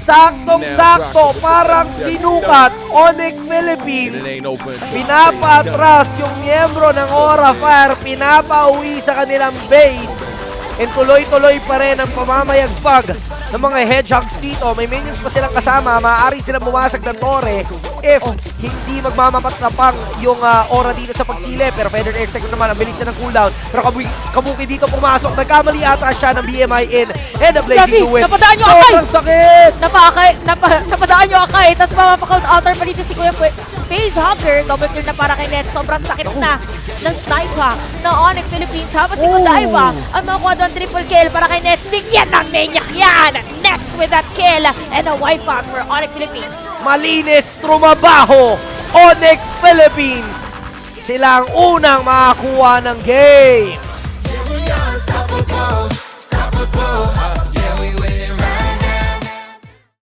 Saktong-sakto, parang sinukat, Onyx Philippines. Pinapa-atras yung miyembro ng Aura Fire, pinapa-uwi sa kanilang base. And tuloy-tuloy pa rin ang pamamayagpag ng mga hedgehogs dito. May minions pa silang kasama, maaari silang bumasag ng tore if hindi magmamapatapang yung Aura dito sa pagsile. Pero Feather Airsect naman, ang bilis na ng cooldown. Pero Kabuki dito pumasok, nagkamali ata siya ng BMI in and a blazing to win. Napadaan nyo Akay! Sobrang sakit! Napadaan nyo Akay, tapos mapapakount outer pa dito si Kuya Phase Hugger. Double kill na para kay Nets. Sobrang sakit na ng sniper ng Onyx Philippines. Habang si Godiva ang makakuha doon triple kill para kay Nets. Bigyan ng Maniac yan! Nets with that kill and a wipeout for Onyx Philippines. Malinis, trumabaho, Onyx Philippines. Sila ang unang makakuha ng game. Unstoppable, unstoppable.